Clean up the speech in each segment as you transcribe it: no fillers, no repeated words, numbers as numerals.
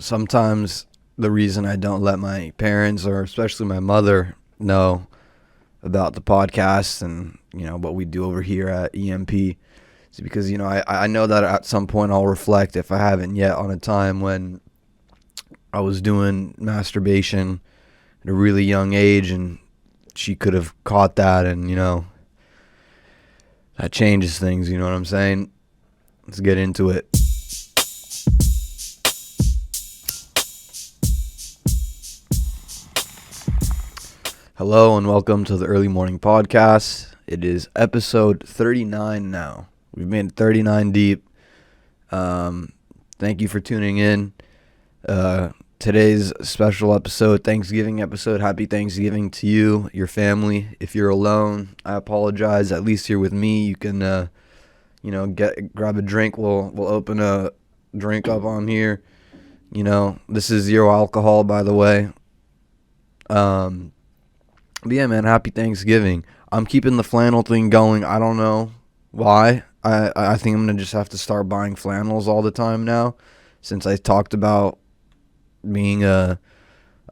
Sometimes the reason I don't let my parents or especially my mother know about the podcast and, what we do over here at EMP is because, I know that at some point I'll reflect, if I haven't yet, on a time when I was doing masturbation at a really young age and she could have caught that and, that changes things, you know what I'm saying? Let's get into it. Hello and welcome to the Early Morning Podcast. It is episode 39 now. We've made it 39 deep. Thank you for tuning in. Today's special episode, Thanksgiving episode. Happy Thanksgiving to you, your family. If you're alone, I apologize. At least you're with me. You can, grab a drink. We'll open a drink up on here. This is zero alcohol, by the way. But yeah, man, happy Thanksgiving. I'm keeping the flannel thing going. I don't know why. I think I'm going to just have to start buying flannels all the time now, since I talked about being a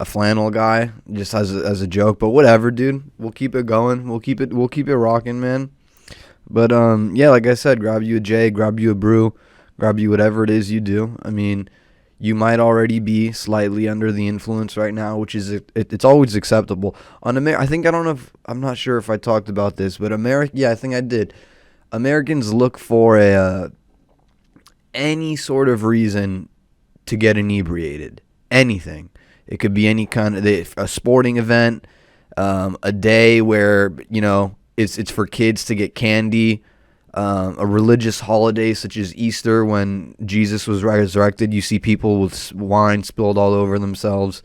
flannel guy just as a joke. But whatever, dude. We'll keep it going. We'll keep it rocking, man. But yeah, like I said, grab you a J, grab you a brew, grab you whatever it is you do. I mean, you might already be slightly under the influence right now, which is it's always acceptable. I'm not sure if I talked about this, but I think I did. Americans look for any sort of reason to get inebriated. Anything. It could be any kind of a sporting event, a day where it's for kids to get candy. A religious holiday such as Easter, when Jesus was resurrected, you see people with wine spilled all over themselves.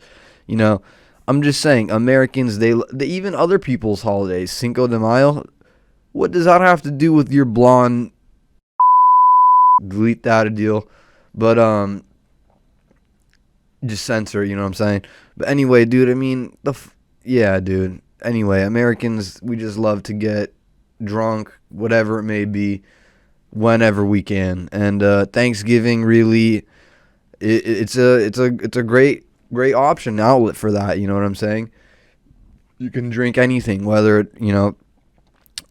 I'm just saying, Americans, they even other people's holidays, Cinco de Mayo, what does that have to do with your blonde? Delete that a deal, but just censor. You know what I'm saying? But anyway, dude, I mean yeah, dude. Anyway, Americans, we just love to get drunk, whatever it may be, whenever we can. And Thanksgiving really, it's a great option, outlet for that. You know what I'm saying? You can drink anything, whether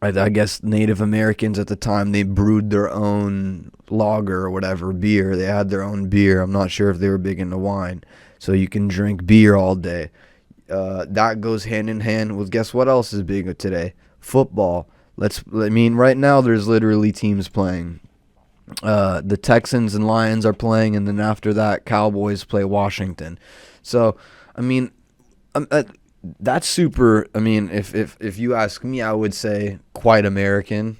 I guess Native Americans at the time, they brewed their own lager or whatever, beer. They had their own beer. I'm not sure if they were big into wine, so you can drink beer all day. That goes hand in hand with, guess what else is big today? Football. Right now there's literally teams playing. The Texans and Lions are playing, and then after that, Cowboys play Washington. So, that's super. If you ask me, I would say quite American.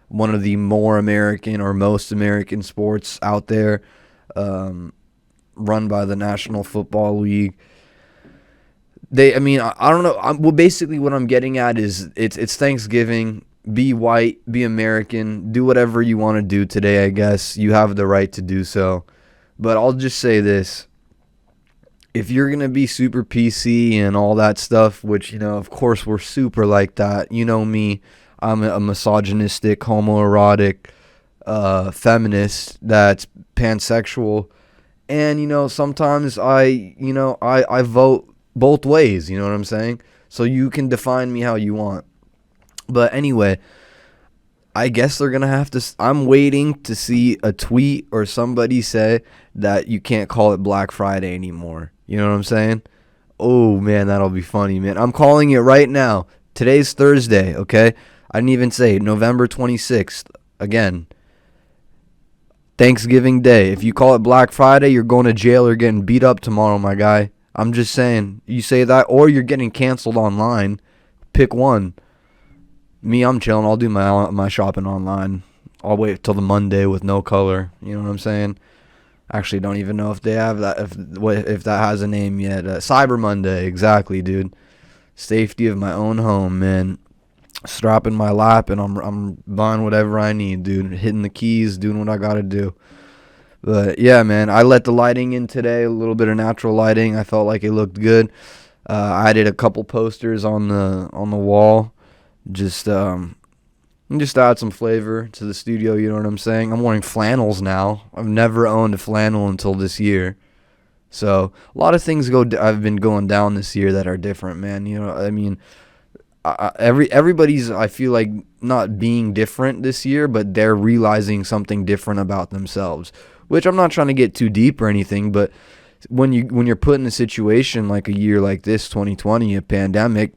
One of the more American or most American sports out there, run by the National Football League. I don't know. Basically, what I'm getting at is it's Thanksgiving. Be white, be American, do whatever you want to do today. I guess you have the right to do so. But I'll just say this: if you're gonna be super PC and all that stuff, which of course we're super like that. You know me, I'm a misogynistic, homoerotic, feminist that's pansexual, and sometimes I vote both ways, you know what I'm saying? So you can define me how you want. But anyway, I guess they're going to have to... I'm waiting to see a tweet or somebody say that you can't call it Black Friday anymore. You know what I'm saying? Oh, man, that'll be funny, man. I'm calling it right now. Today's Thursday, okay? I didn't even say it. November 26th. Again, Thanksgiving Day. If you call it Black Friday, you're going to jail or getting beat up tomorrow, my guy. I'm just saying, you say that, or you're getting canceled online. Pick one. Me, I'm chilling. I'll do my shopping online. I'll wait till the Monday with no color. You know what I'm saying? Actually, don't even know if they have that, if that has a name yet. Cyber Monday, exactly, dude. Safety of my own home, man. Strap in my lap, and I'm buying whatever I need, dude. Hitting the keys, doing what I gotta do. But yeah, man, I let the lighting in today, a little bit of natural lighting. I felt like it looked good. I did a couple posters on the wall, just to add some flavor to the studio. You know what I'm saying? I'm wearing flannels now. I've never owned a flannel until this year. So a lot of things I've been going down this year that are different, man. You know, I mean, everybody's, I feel like, not being different this year, but they're realizing something different about themselves. Which I'm not trying to get too deep or anything, but when you're put in a situation like a year like this, 2020, a pandemic,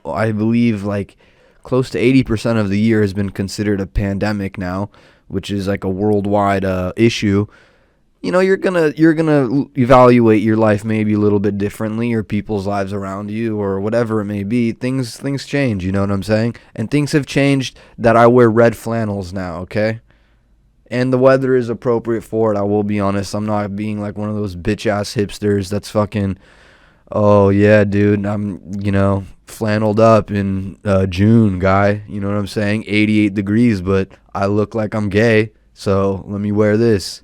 I believe like close to 80% of the year has been considered a pandemic now, which is like a worldwide issue. You know, you're gonna evaluate your life maybe a little bit differently, or people's lives around you, or whatever it may be. Things change, you know what I'm saying? And things have changed that I wear red flannels now, okay? And the weather is appropriate for it. I will be honest. I'm not being like one of those bitch ass hipsters that's fucking, oh yeah, dude, I'm, flanneled up in June, guy. You know what I'm saying? 88 degrees, but I look like I'm gay, so let me wear this.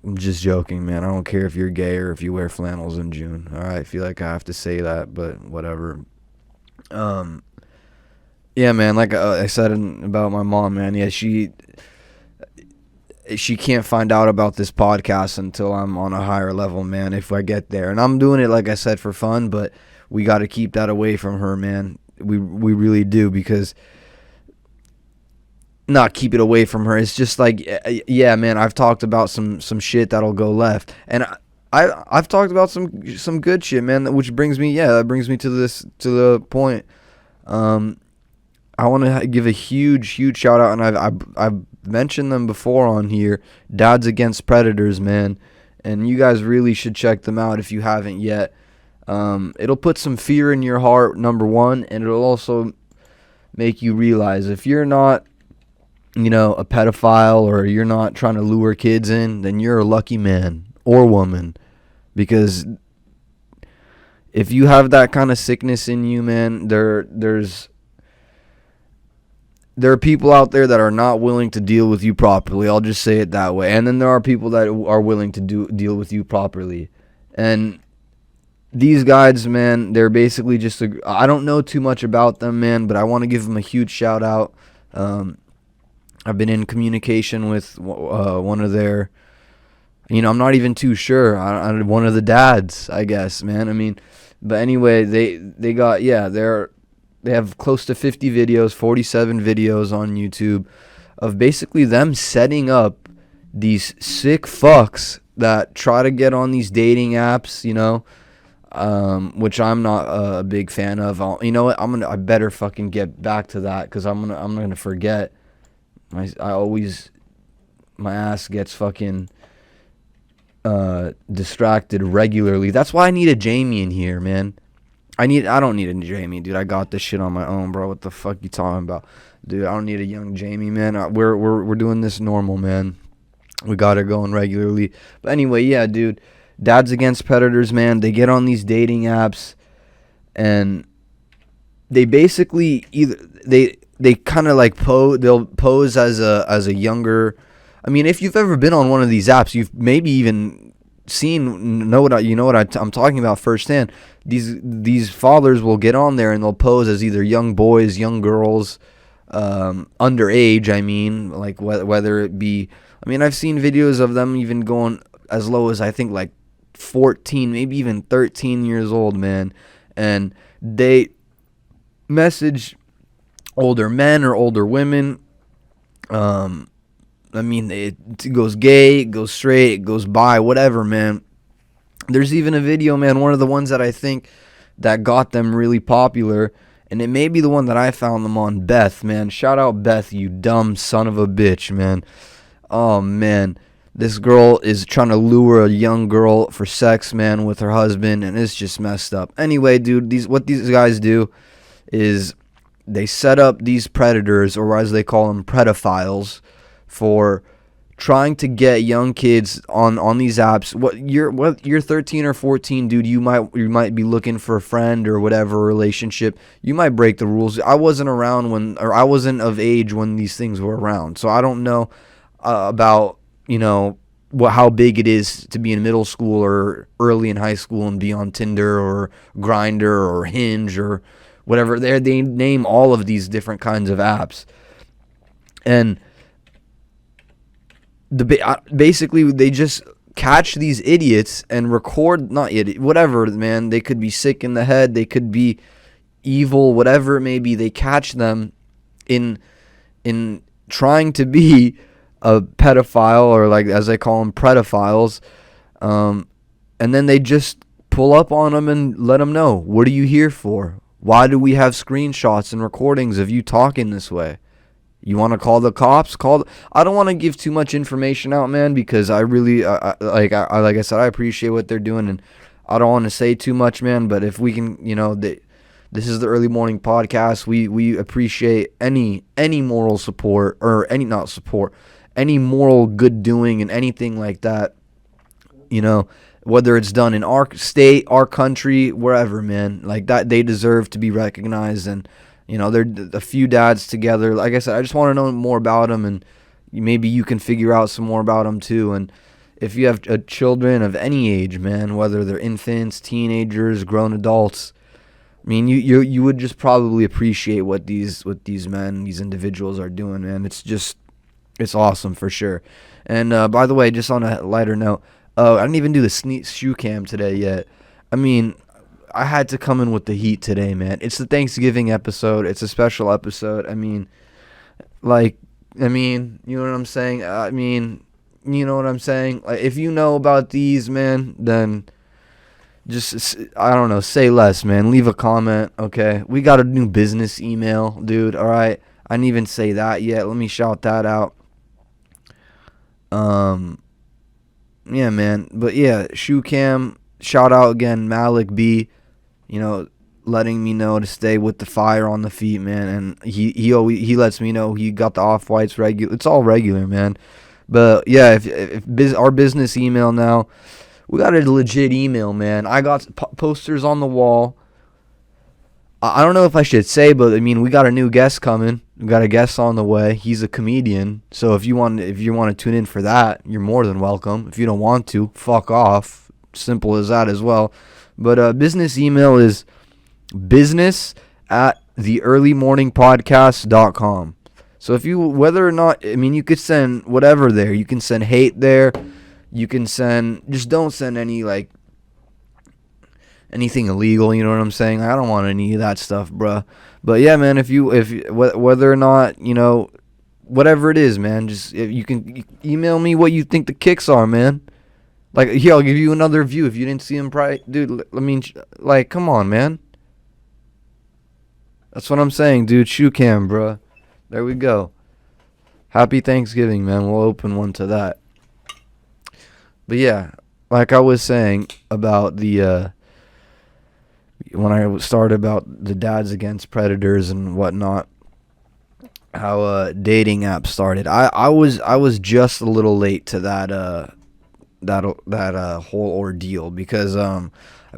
I'm just joking, man. I don't care if you're gay or if you wear flannels in June. All right, I feel like I have to say that, but whatever. Yeah, man. Like I said about my mom, man. Yeah, she can't find out about this podcast until I'm on a higher level, man. If I get there, and I'm doing it, like I said, for fun, but we got to keep that away from her, man. We really do, because not keep it away from her. It's just like, yeah, man, I've talked about some shit that'll go left, and I've talked about some good shit, man. Which brings me, that brings me to the point. I want to give a huge shout out, and I've mentioned them before on here. Dads Against Predators, man, and you guys really should check them out if you haven't yet. It'll put some fear in your heart, number one, and it'll also make you realize if you're not, a pedophile, or you're not trying to lure kids in, then you're a lucky man or woman. Because if you have that kind of sickness in you, man, there are people out there that are not willing to deal with you properly. I'll just say it that way. And then there are people that are willing to deal with you properly. And these guys, man, they're basically just I don't know too much about them, man, but I want to give them a huge shout out. I've been in communication with one of their, I'm not even too sure. One of the dads, I guess, man. I mean, but anyway, they have close to 50 videos, 47 videos on YouTube of basically them setting up these sick fucks that try to get on these dating apps, which I'm not a big fan of. You know what? I better fucking get back to that, because I'm gonna forget. My ass gets fucking distracted regularly. That's why I need a Jamie in here, man. I don't need a Jamie, dude. I got this shit on my own, bro. What the fuck you talking about? Dude, I don't need a young Jamie, man. We're doing this normal, man. We got her going regularly. But anyway, yeah, dude. Dads Against Predators, man. They get on these dating apps, and they basically they kind of like they'll pose as a younger. I mean, if you've ever been on one of these apps, you've maybe even know what I'm talking about firsthand. These fathers will get on there and they'll pose as either young boys, young girls, underage. I mean, like whether it be. I mean, I've seen videos of them even going as low as, I think, like 14, maybe even 13 years old, man. And they message older men or older women. I mean, it goes gay, it goes straight, it goes bi, whatever, man. There's even a video, man, one of the ones that I think that got them really popular, and it may be the one that I found them on, Beth, man. Shout out Beth, you dumb son of a bitch, man. Oh, man. This girl is trying to lure a young girl for sex, man, with her husband, and it's just messed up. Anyway, dude, what these guys do is they set up these predators, or as they call them, pedophiles, for trying to get young kids on these apps. You're 13 or 14, dude. You might be looking for a friend or whatever relationship. You might break the rules. I wasn't around I wasn't of age when these things were around, so I don't know about how big it is to be in middle school or early in high school and be on Tinder or Grindr or Hinge or whatever. They name all of these different kinds of apps, and basically they just catch these idiots and record, not idiot, whatever, man. They could be sick in the head, they could be evil, whatever it may be. They catch them in trying to be a pedophile, or like as I call them, predophiles, and then they just pull up on them and let them know, what are you here for? Why do we have screenshots and recordings of you talking this way? You want to call the cops? I don't want to give too much information out, man, because I really like I said, I appreciate what they're doing, and I don't want to say too much, man. But if we can, this is the Early Morning Podcast. We appreciate any moral support, or any moral good doing and anything like that. Whether it's done in our state, our country, wherever, man, like that, they deserve to be recognized. And they're a few dads together. Like I said, I just want to know more about them, and maybe you can figure out some more about them too. And if you have children of any age, man, whether they're infants, teenagers, grown adults, I mean, you would just probably appreciate what these men, these individuals are doing, man. It's awesome for sure. And by the way, just on a lighter note, I didn't even do the shoe cam today yet. I mean, I had to come in with the heat today, man. It's the Thanksgiving episode. It's a special episode. I mean, you know what I'm saying? You know what I'm saying? Like, if you know about these, man, then just, I don't know, say less, man. Leave a comment, okay? We got a new business email, dude, all right? I didn't even say that yet. Let me shout that out. Yeah, man. But yeah, shoe cam, shout out again, Malik B, letting me know to stay with the fire on the feet, man. And he lets me know he got the off-whites regular. It's all regular, man. But yeah, if our business email now, we got a legit email, man. I got posters on the wall. I don't know if I should say, but I mean, we got a new guest coming. We got a guest on the way. He's a comedian. So if you want to tune in for that, you're more than welcome. If you don't want to, fuck off. Simple as that as well. But business email is business@theearlymorningpodcast.com. So if whether or not, I mean, you could send whatever there. You can send hate there. You can just don't send anything illegal, you know what I'm saying? I don't want any of that stuff, bruh. But yeah, man, whether or not, whatever it is, man, just if you can email me what you think the kicks are, man. Like, here, I'll give you another view if you didn't see him dude, I mean, like, come on, man. That's what I'm saying, dude. Shoe cam, bruh. There we go. Happy Thanksgiving, man. We'll open one to that. But yeah, like I was saying about when I started about the dads against predators and whatnot, how dating apps started. I was just a little late to that whole ordeal, because I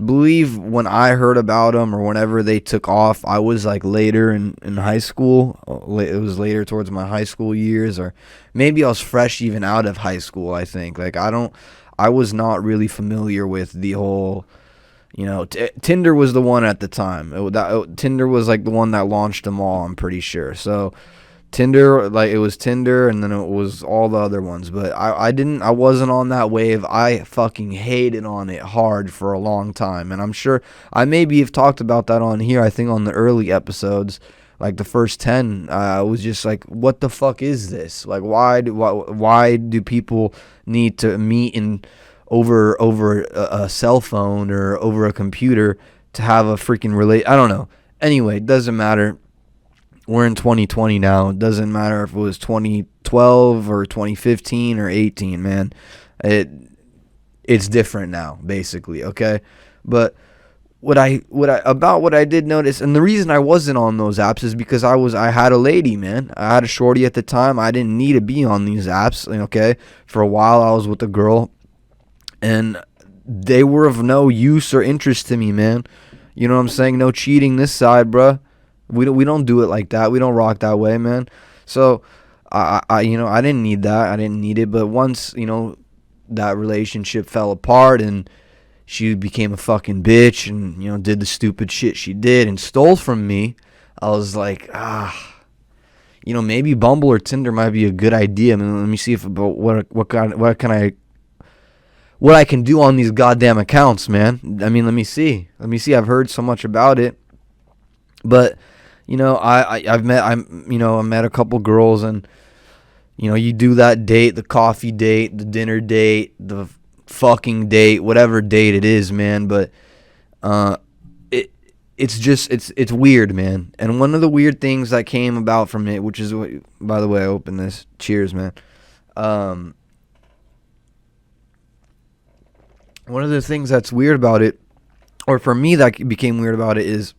believe when I heard about them, or whenever they took off, I was like later in high school. It was later towards my high school years, or maybe I was fresh even out of high school, I think. Like, I was not really familiar with the whole, Tinder was the one at the time. Tinder was like the one that launched them all, I'm pretty sure. So Tinder, like, it was Tinder, and then it was all the other ones. But I wasn't on that wave. I fucking hated on it hard for a long time. And I'm sure I maybe have talked about that on here, I think on the early episodes, like the first 10. I was just like, what the fuck is this? Like, why do people need to meet over a cell phone or over a computer to have a freaking I don't know. Anyway, it doesn't matter. We're in 2020 now. It doesn't matter if it was 2012 or 2015 or 18, man. It's different now, basically, okay? But what I did notice, and the reason I wasn't on those apps is because I had a lady, man. I had a shorty at the time. I didn't need to be on these apps, okay? For a while I was with a girl, and they were of no use or interest to me, man. You know what I'm saying? No cheating this side, bruh. We don't do it like that. We don't rock that way, man. So I didn't need that. I didn't need it. But once, that relationship fell apart and she became a fucking bitch and, did the stupid shit she did and stole from me, I was like, maybe Bumble or Tinder might be a good idea. I mean, let me see what what I can do on these goddamn accounts, man. I mean, let me see. I've heard so much about it, but you know, I met a couple girls, and you know, you do that date, the coffee date, the dinner date, the fucking date, whatever date it is, man. But it's weird, man. And one of the weird things that came about from it, which is, by the way, I opened this. Cheers, man. One of the things that's weird about it, or for me that became weird about it, is,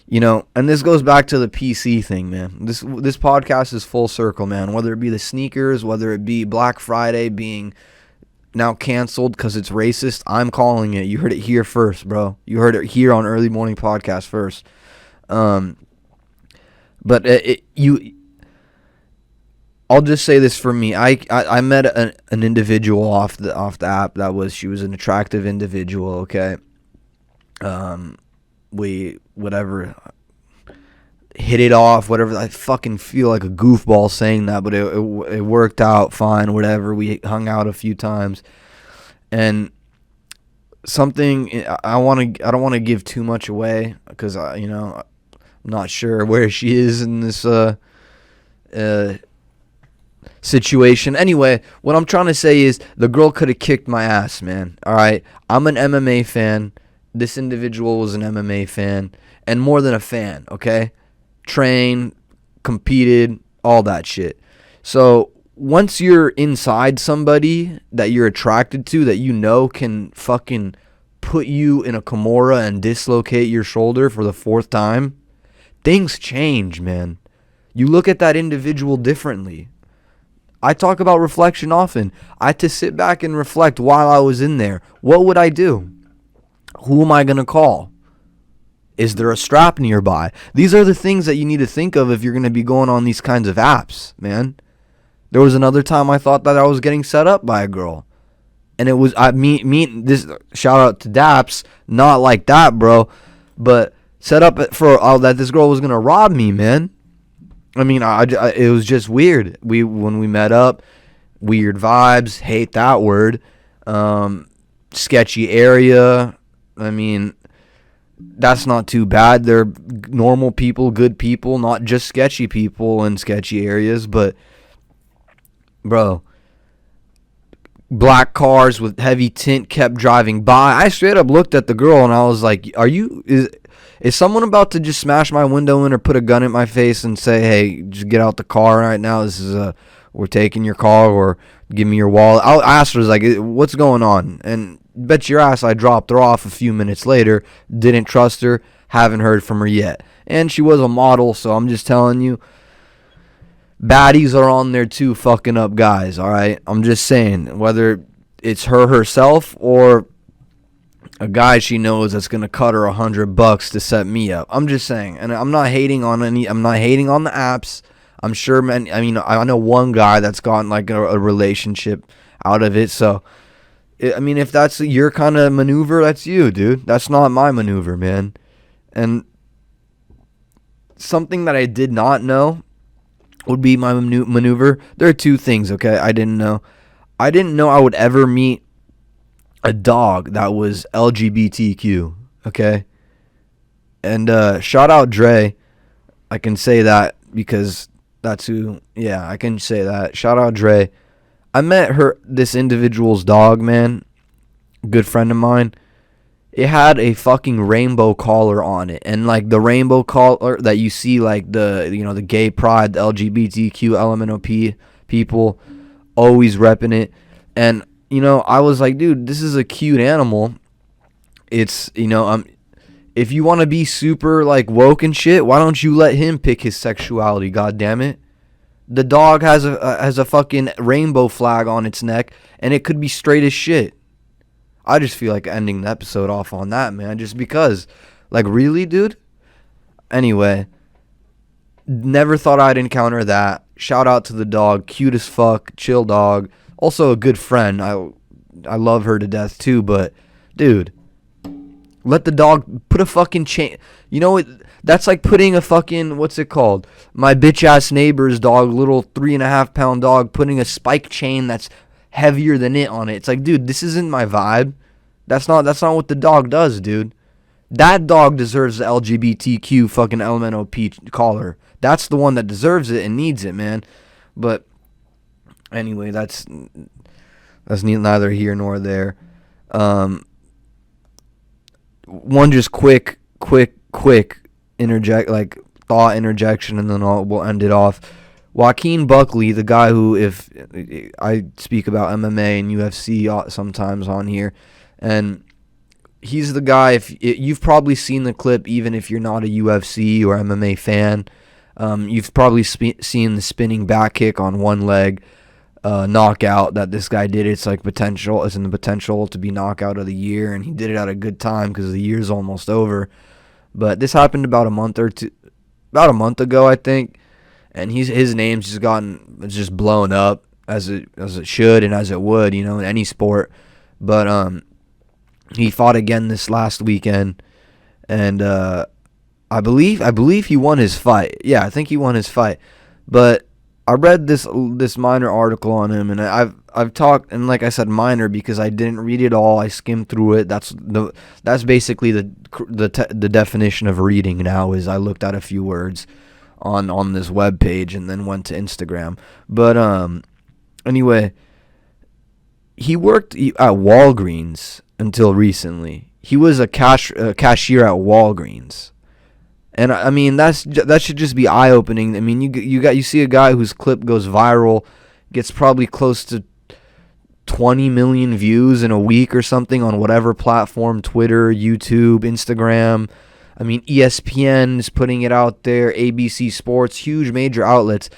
you know, and this goes back to the PC thing, man. This podcast is full circle, man. Whether it be the sneakers, whether it be Black Friday being now canceled because it's racist, I'm calling it. You heard it here first, bro. You heard it here on Early Morning Podcast first. But I'll just say this for me. I met an individual off the app she was an attractive individual, okay? We hit it off, whatever. I fucking feel like a goofball saying that, but it worked out fine, whatever. We hung out a few times, and something I don't want to give too much away, because I'm not sure where she is in this situation. Anyway, what I'm trying to say is the girl could have kicked my ass, man. All right, I'm an MMA fan. This individual was an MMA fan, and more than a fan, okay? Trained, competed, all that shit. So once you're inside somebody that you're attracted to, that you know can fucking put you in a Kimura and dislocate your shoulder for the 4th time, things change, man. You look at that individual differently. I talk about reflection often. I had to sit back and reflect while I was in there. What would I do? Who am I going to call? Is there a strap nearby? These are the things that you need to think of if you're going to be going on these kinds of apps, man. There was another time I thought that I was getting set up by a girl. And it was, this shout out to Daps, not like that, bro, but set up for that this girl was going to rob me, man. I mean, it was just weird. When we met up, weird vibes, hate that word, sketchy area. I mean, that's not too bad. They're normal people, good people, not just sketchy people in sketchy areas. But, bro, black cars with heavy tint kept driving by. I straight up looked at the girl and I was like, is someone about to just smash my window in or put a gun in my face and say, hey, just get out the car right now. This is we're taking your car, or give me your wallet. I asked her, like, what's going on? And bet your ass I dropped her off a few minutes later. Didn't trust her. Haven't heard from her yet. And she was a model, so I'm just telling you, baddies are on there too, fucking up guys, all right? I'm just saying, whether it's her herself or a guy she knows that's going to cut her $100 to set me up. I'm just saying. And I'm not hating on the apps. I'm sure, man. I mean, I know one guy that's gotten like a relationship out of it. So, I mean, if that's your kind of maneuver, that's you, dude. That's not my maneuver, man. And something that I did not know would be my maneuver. There are two things, okay, I didn't know. I didn't know I would ever meet a dog that was LGBTQ, okay? And shout out Dre. I can say that because that's who, yeah, I can say that. Shout out Dre. I met this individual's dog, man. Good friend of mine. It had a fucking rainbow collar on it. And like the rainbow collar that you see, like the gay pride, the LGBTQ LMNOP people always repping it. And, I was like, dude, this is a cute animal. It's, if you want to be super like woke and shit, why don't you let him pick his sexuality? God damn it. The dog has a fucking rainbow flag on its neck, and it could be straight as shit. I just feel like ending the episode off on that, man, just because. Like, really, dude? Anyway, never thought I'd encounter that. Shout out to the dog, cute as fuck, chill dog. Also a good friend. I love her to death too, but dude, let the dog put a fucking chain. That's like putting a fucking, what's it called? My bitch ass neighbor's dog, little 3.5 pound dog, putting a spike chain that's heavier than it on it. It's like, dude, this isn't my vibe. That's not what the dog does, dude. That dog deserves the LGBTQ fucking LMNOP collar. That's the one that deserves it and needs it, man. But anyway, that's neither here nor there. One just quick thought interjection, and then we'll end it off. Joaquin Buckley, the guy who, if I speak about MMA and UFC sometimes on here, and he's the guy, if you've probably seen the clip, even if you're not a UFC or MMA fan, you've probably seen the spinning back kick on one leg knockout that this guy did. It's in the potential to be knockout of the year, and he did it at a good time because the year's almost over. But this happened about a month ago, I think, and his name's just blown up as it should and as it would, in any sport. But he fought again this last weekend, and I believe he won his fight. Yeah, I think he won his fight. But I read this minor article on him, and I've talked, and like I said, minor because I didn't read it all. I skimmed through it. That's basically the definition of reading now, is I looked at a few words on this web page and then went to Instagram. But anyway, he worked at Walgreens until recently. He was a cashier at Walgreens. And I mean, that should just be eye-opening. I mean, you see a guy whose clip goes viral, gets probably close to 20 million views in a week or something on whatever platform, Twitter, YouTube, Instagram. I mean, ESPN is putting it out there, ABC Sports, huge major outlets.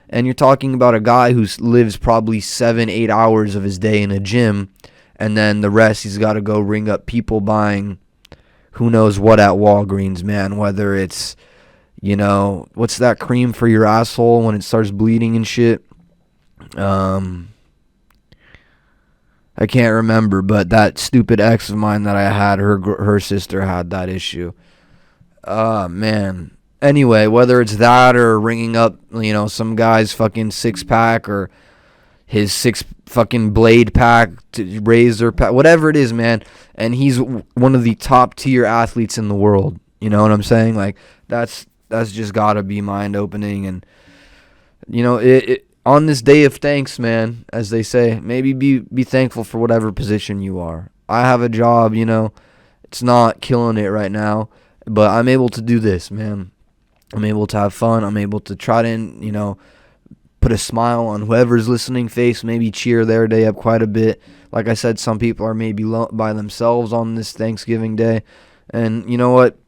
And you're talking about a guy who lives probably 7-8 hours of his day in a gym, and then the rest he's got to go ring up people buying who knows what at Walgreens, man. Whether it's, what's that cream for your asshole when it starts bleeding and shit? I can't remember, but that stupid ex of mine that I had, her sister had that issue. Man. Anyway, whether it's that or ringing up, some guy's fucking 6-pack or his 6 fucking blade pack, razor pack, whatever it is, man. And he's one of the top tier athletes in the world. You know what I'm saying? Like, that's just gotta be mind opening. And it on this day of thanks, man, as they say, maybe be thankful for whatever position you are. I have a job, it's not killing it right now, but I'm able to do this, man. I'm able to have fun. I'm able to try to, put a smile on whoever's listening face, maybe cheer their day up quite a bit. Like I said, some people are maybe by themselves on this Thanksgiving day. And you know what?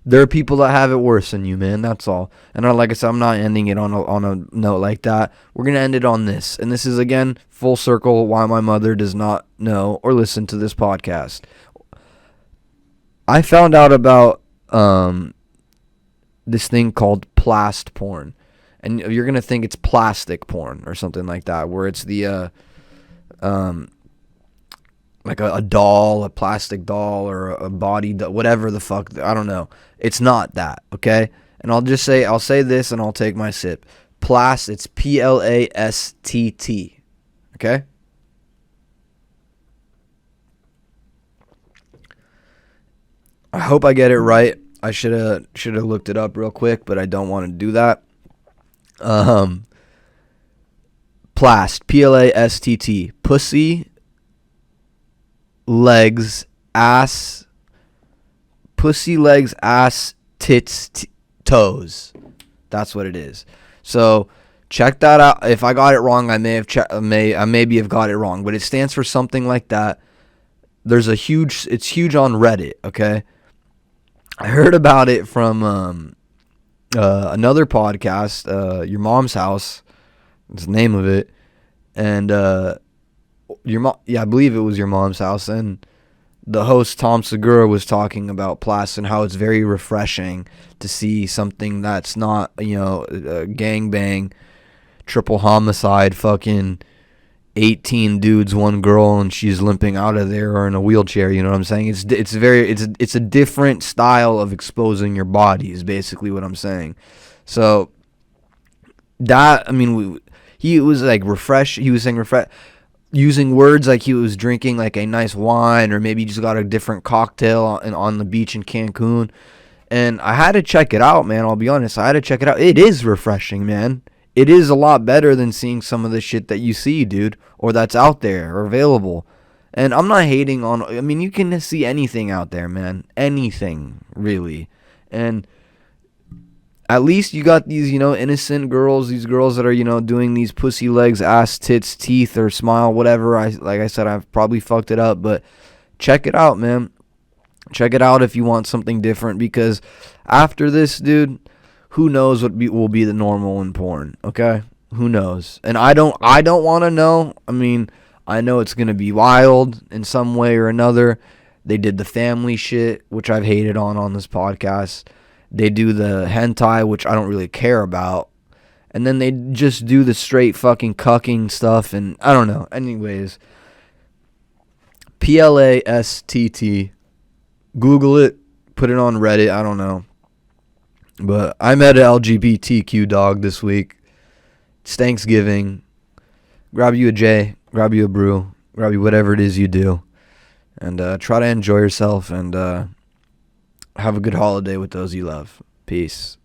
There are people that have it worse than you, man. That's all. And like I said, I'm not ending it on a note like that. We're going to end it on this. And this is, again, full circle why my mother does not know or listen to this podcast. I found out about this thing called plast porn. And you're going to think it's plastic porn or something like that, where it's the like a doll, a plastic doll, or a body, whatever the fuck. I don't know. It's not that, okay? And I'll say this and I'll take my sip. It's PLASTT, okay? I hope I get it right. I should have looked it up real quick, but I don't want to do that. Plast, PLASTT, pussy, legs, ass, tits, toes. That's what it is. So check that out. If I got it wrong, I maybe have got it wrong, but it stands for something like that. It's huge on Reddit. Okay, I heard about it from another podcast, Your Mom's House. That's the name of it. And I believe it was Your Mom's House. And the host, Tom Segura, was talking about plast and how it's very refreshing to see something that's not, a gangbang, triple homicide, fucking 18 dudes, one girl, and she's limping out of there or in a wheelchair. You know what I'm saying? It's a different style of exposing your body is basically what I'm saying. So that, he was like refresh. He was saying refresh. using words like he was drinking like a nice wine, or maybe just got a different cocktail on the beach in Cancun. And I had to check it out, man. I'll be honest. I had to check it out. It is refreshing, man. It is a lot better than seeing some of the shit that you see, dude, or that's out there or available. And I'm not hating on, I mean, you can see anything out there, man. Anything, really. And at least you got these, innocent girls, these girls that are, doing these pussy legs, ass, tits, teeth, or smile, whatever. Like I said, I've probably fucked it up, but check it out, man. Check it out if you want something different, because after this, dude, who knows what will be the normal in porn, okay? Who knows? And I don't want to know. I mean, I know it's going to be wild in some way or another. They did the family shit, which I've hated on this podcast. They do the hentai, which I don't really care about. And then they just do the straight fucking cucking stuff, and I don't know. Anyways, PLASTT. Google it. Put it on Reddit. I don't know. But I met an LGBTQ dog this week. It's Thanksgiving. Grab you a J. Grab you a brew. Grab you whatever it is you do. And try to enjoy yourself, and have a good holiday with those you love. Peace.